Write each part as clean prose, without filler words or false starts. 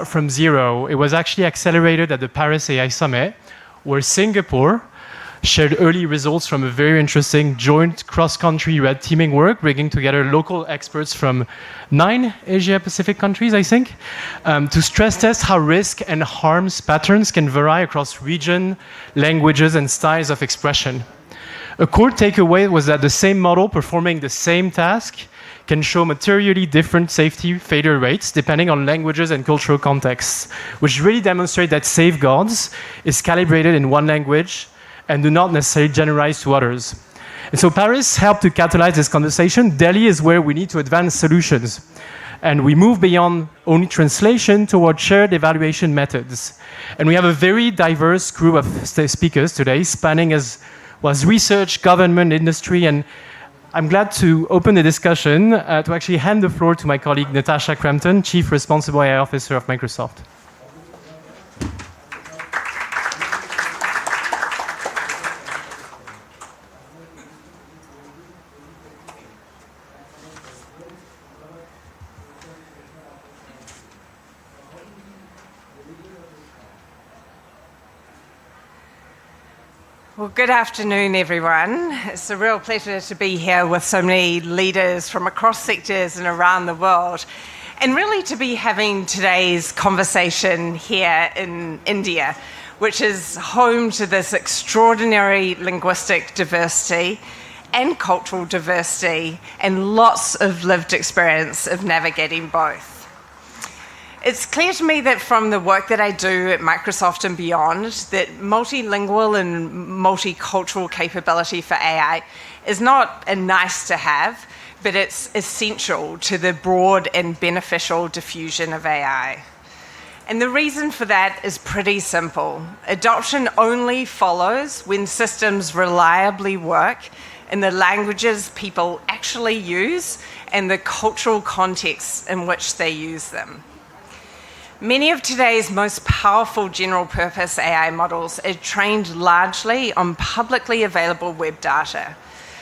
from zero. It was actually accelerated at the Paris AI Summit, where Singapore shared early results from a very interesting joint cross-country red teaming work, bringing together local experts from 9 Asia-Pacific countries, I think, to stress test how risk and harms patterns can vary across region, languages, and styles of expression. A core takeaway was that the same model performing the same task can show materially different safety failure rates depending on languages and cultural contexts, which really demonstrate that safeguards is calibrated in one language and do not necessarily generalize to others. And so Paris helped to catalyze this conversation. Delhi is where we need to advance solutions. And we move beyond only translation toward shared evaluation methods. And we have a very diverse group of speakers today, spanning as was research, government, industry, and I'm glad to open the discussion to actually hand the floor to my colleague Natasha Crampton, Chief Responsible AI Officer of Microsoft. Well, good afternoon, everyone. It's a real pleasure to be here with so many leaders from across sectors and around the world, and really to be having today's conversation here in India, which is home to this extraordinary linguistic diversity and cultural diversity and lots of lived experience of navigating both. It's clear to me that from the work that I do at Microsoft and beyond, that multilingual and multicultural capability for AI is not a nice to have, but it's essential to the broad and beneficial diffusion of AI. And the reason for that is pretty simple. Adoption only follows when systems reliably work in the languages people actually use and the cultural contexts in which they use them. Many of today's most powerful general-purpose AI models are trained largely on publicly available web data,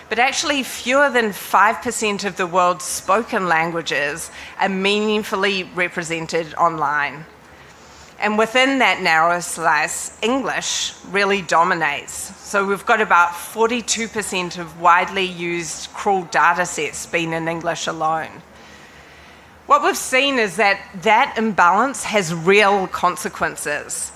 but actually fewer than 5% of the world's spoken languages are meaningfully represented online. And within that narrow slice, English really dominates. So we've got about 42% of widely used crawled datasets being in English alone. What we've seen is that imbalance has real consequences.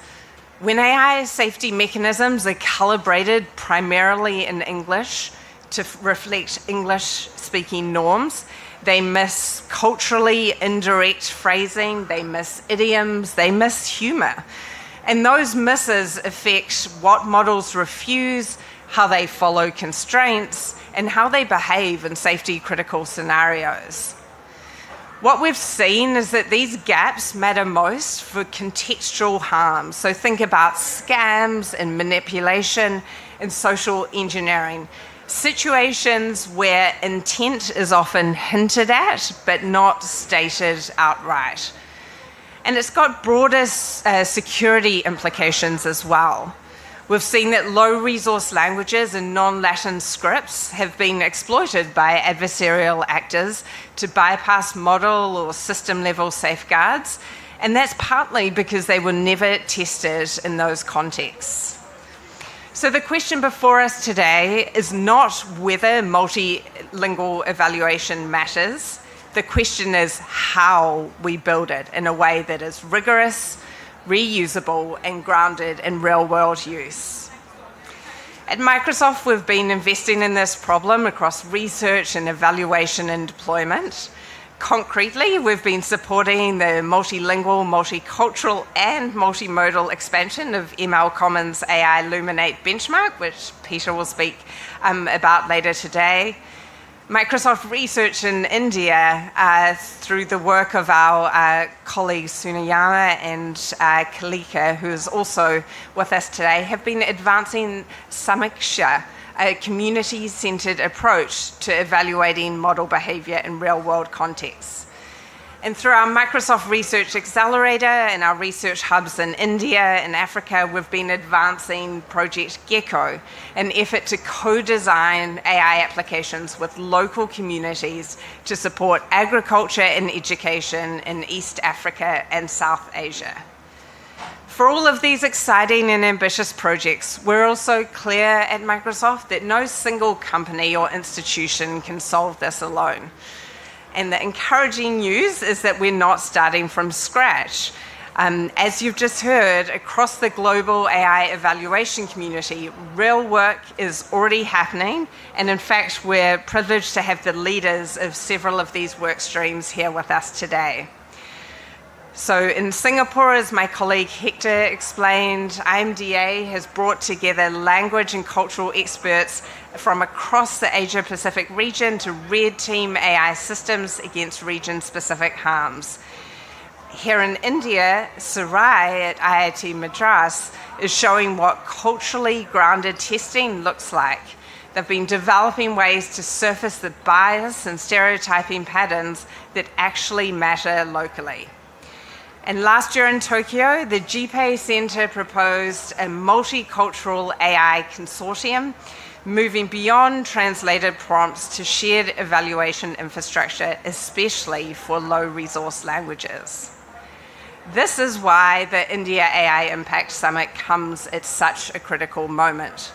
When AI safety mechanisms are calibrated primarily in English to reflect English-speaking norms, they miss culturally indirect phrasing, they miss idioms, they miss humor. And those misses affect what models refuse, how they follow constraints, and how they behave in safety-critical scenarios. What we've seen is that these gaps matter most for contextual harm. So think about scams and manipulation and social engineering. Situations where intent is often hinted at, but not stated outright. And it's got broader security implications as well. We've seen that low-resource languages and non-Latin scripts have been exploited by adversarial actors to bypass model or system-level safeguards, and that's partly because they were never tested in those contexts. So the question before us today is not whether multilingual evaluation matters. The question is how we build it in a way that is rigorous, reusable, and grounded in real-world use. At Microsoft, we've been investing in this problem across research and evaluation and deployment. Concretely, we've been supporting the multilingual, multicultural, and multimodal expansion of ML Commons AI Luminate benchmark, which Peter will speak about later today. Microsoft Research in India, through the work of our colleagues Sunayama and Kalika, who is also with us today, have been advancing Samiksha, a community-centered approach to evaluating model behavior in real-world contexts. And through our Microsoft Research Accelerator and our research hubs in India and Africa, we've been advancing Project Gecko, an effort to co-design AI applications with local communities to support agriculture and education in East Africa and South Asia. For all of these exciting and ambitious projects, we're also clear at Microsoft that no single company or institution can solve this alone. And the encouraging news is that we're not starting from scratch. As you've just heard, across the global AI evaluation community, real work is already happening. And in fact, we're privileged to have the leaders of several of these work streams here with us today. So in Singapore, as my colleague Hector explained, IMDA has brought together language and cultural experts from across the Asia-Pacific region to red team AI systems against region-specific harms. Here in India, Sarai at IIT Madras is showing what culturally grounded testing looks like. They've been developing ways to surface the bias and stereotyping patterns that actually matter locally. And last year in Tokyo, the GPay Center proposed a multicultural AI consortium, moving beyond translated prompts to shared evaluation infrastructure, especially for low-resource languages. This is why the India AI Impact Summit comes at such a critical moment.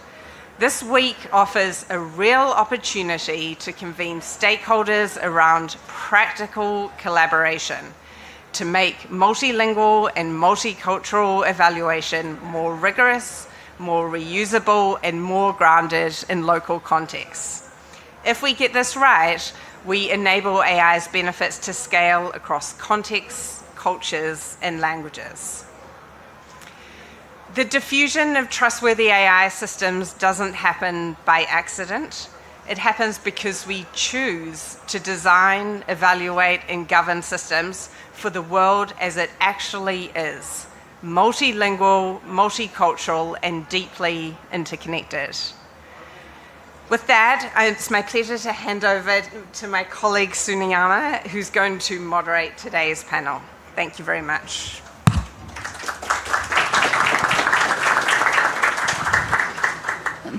This week offers a real opportunity to convene stakeholders around practical collaboration to make multilingual and multicultural evaluation more rigorous, more reusable, and more grounded in local contexts. If we get this right, we enable AI's benefits to scale across contexts, cultures, and languages. The diffusion of trustworthy AI systems doesn't happen by accident. It happens because we choose to design, evaluate, and govern systems for the world as it actually is: multilingual, multicultural, and deeply interconnected. With that, it's my pleasure to hand over to my colleague Suniyama, who's going to moderate today's panel. Thank you very much.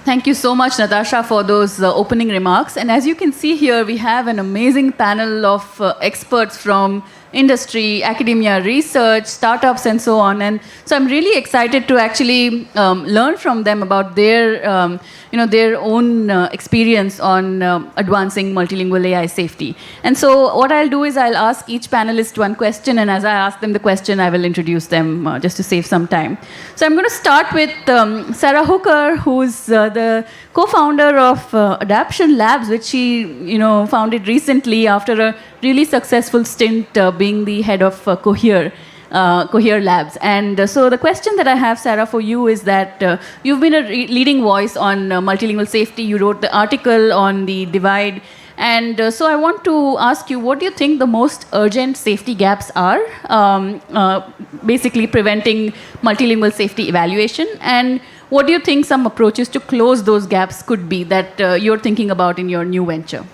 Thank you so much, Natasha, for those opening remarks. And as you can see here, we have an amazing panel of experts from industry, academia, research, startups, and so on. And so I'm really excited to actually learn from them about their, their own experience on advancing multilingual AI safety. And so what I'll do is I'll ask each panelist one question, and as I ask them the question, I will introduce them just to save some time. So I'm going to start with Sarah Hooker, who's the co-founder of Adaption Labs, which she founded recently after a really successful stint being the head of Cohere Labs. And so the question that I have, Sarah, for you is that you've been a leading voice on multilingual safety. You wrote the article on the divide. And so I want to ask you, what do you think the most urgent safety gaps are, basically preventing multilingual safety evaluation? And what do you think some approaches to close those gaps could be that you're thinking about in your new venture?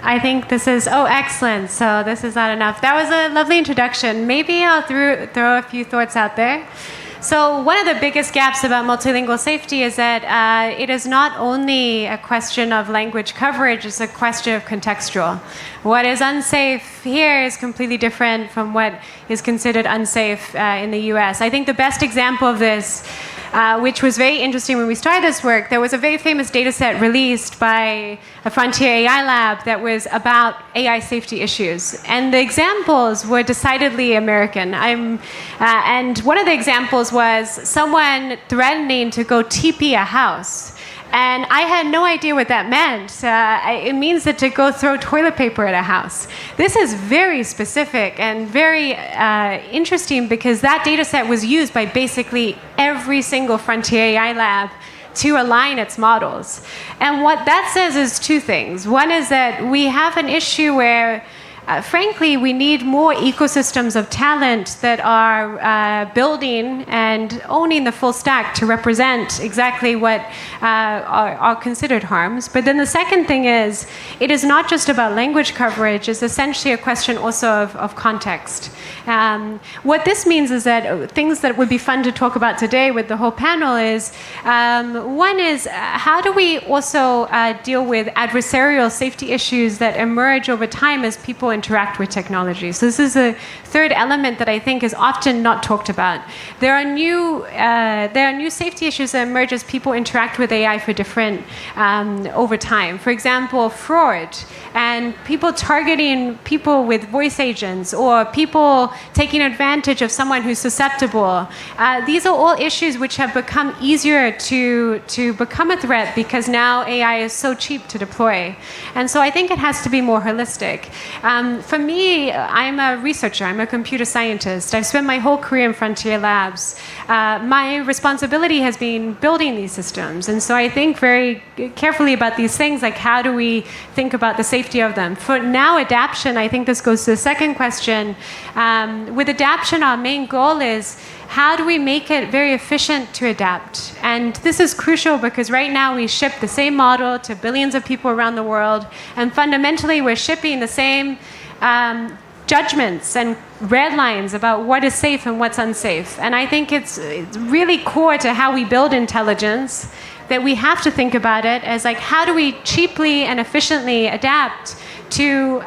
I think this is, excellent. So this is not enough. That was a lovely introduction. Maybe I'll throw a few thoughts out there. So one of the biggest gaps about multilingual safety is that it is not only a question of language coverage, it's a question of contextual. What is unsafe here is completely different from what is considered unsafe in the US. I think the best example of this, which was very interesting when we started this work, there was a very famous data set released by a Frontier AI lab that was about AI safety issues. And the examples were decidedly American. And one of the examples was someone threatening to go TP a house. And I had no idea what that meant. It means that to go throw toilet paper at a house. This is very specific and very interesting because that data set was used by basically every single Frontier AI lab to align its models. And what that says is two things. One is that we have an issue where frankly, we need more ecosystems of talent that are building and owning the full stack to represent exactly what are considered harms. But then the second thing is, it is not just about language coverage, it's essentially a question also of context. What this means is that things that would be fun to talk about today with the whole panel is, one is, how do we also deal with adversarial safety issues that emerge over time as people interact with technology? So this is a third element that I think is often not talked about. There are new safety issues that emerge as people interact with AI for different over time. For example, fraud and people targeting people with voice agents, or people taking advantage of someone who's susceptible. These are all issues which have become easier to become a threat because now AI is so cheap to deploy. And so I think it has to be more holistic. For me, I'm a researcher, I'm a computer scientist. I've spent my whole career in frontier labs. My responsibility has been building these systems. And so I think very carefully about these things, like how do we think about the safety of them. For now, adaption, I think this goes to the second question. With adaption, our main goal is, how do we make it very efficient to adapt? And this is crucial because right now we ship the same model to billions of people around the world, and fundamentally we're shipping the same judgments and red lines about what is safe and what's unsafe. And I think it's really core to how we build intelligence that we have to think about it as like, how do we cheaply and efficiently adapt to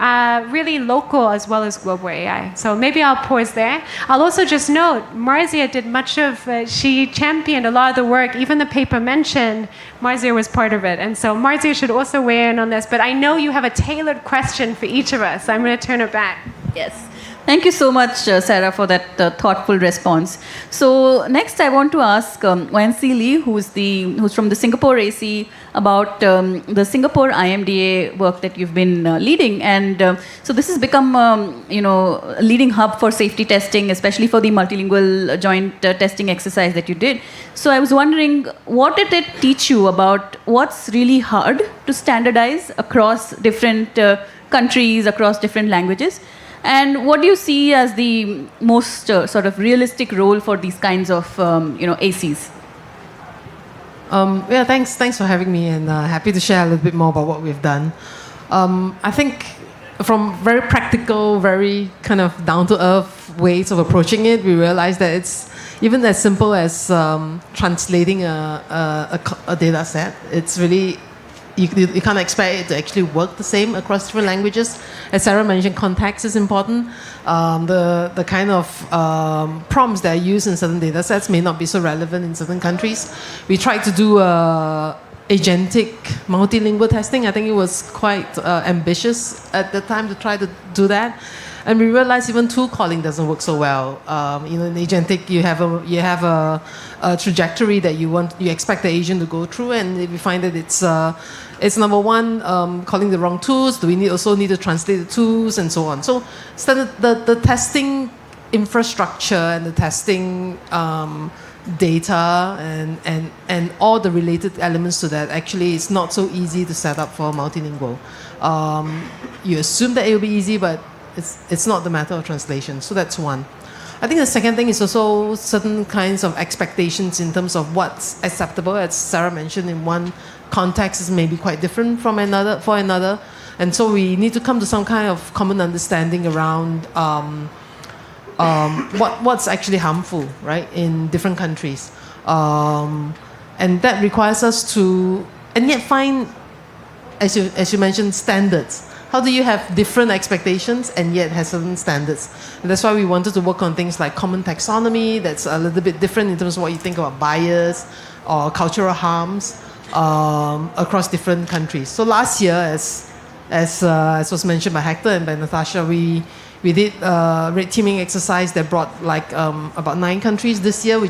really local as well as global AI. So maybe I'll pause there. I'll also just note, Marzia did much of, she championed a lot of the work, even the paper mentioned, Marzia was part of it. And so Marzia should also weigh in on this, but I know you have a tailored question for each of us. I'm going to turn it back. Yes. Thank you so much, Sarah, for that thoughtful response. So next, I want to ask Wensi Lee, who's from the Singapore AC, about the Singapore IMDA work that you've been leading. And so this has become, a leading hub for safety testing, especially for the multilingual joint testing exercise that you did. So I was wondering, what did it teach you about what's really hard to standardize across different countries, across different languages? And what do you see as the most sort of realistic role for these kinds of, ACs? Thanks for having me, and happy to share a little bit more about what we've done. I think from very practical, very kind of down-to-earth ways of approaching it, we realized that it's even as simple as translating a data set. It's really, you can't expect it to actually work the same across different languages. As Sarah mentioned, context is important. The kind of prompts that are used in certain data sets may not be so relevant in certain countries. We tried to do agentic multilingual testing. I think it was quite ambitious at the time to try to do that. And we realized even tool calling doesn't work so well. In agentic, you have a trajectory that you expect the agent to go through, and if you find that it's number one, calling the wrong tools. Do we also need to translate the tools and so on? So the testing infrastructure and the testing data and all the related elements to that actually is not so easy to set up for multilingual. You assume that it will be easy, but it's not the matter of translation. So that's one. I think the second thing is also certain kinds of expectations in terms of what's acceptable. As Sarah mentioned, in one context is maybe quite different from another. And so we need to come to some kind of common understanding around what's actually harmful, right, in different countries. And that requires us to, and yet find, as you mentioned, standards. How do you have different expectations and yet have certain standards? And that's why we wanted to work on things like common taxonomy that's a little bit different in terms of what you think about bias or cultural harms across different countries. So last year, as was mentioned by Hector and by Natasha, we did a red teaming exercise that brought about 9 countries this year, which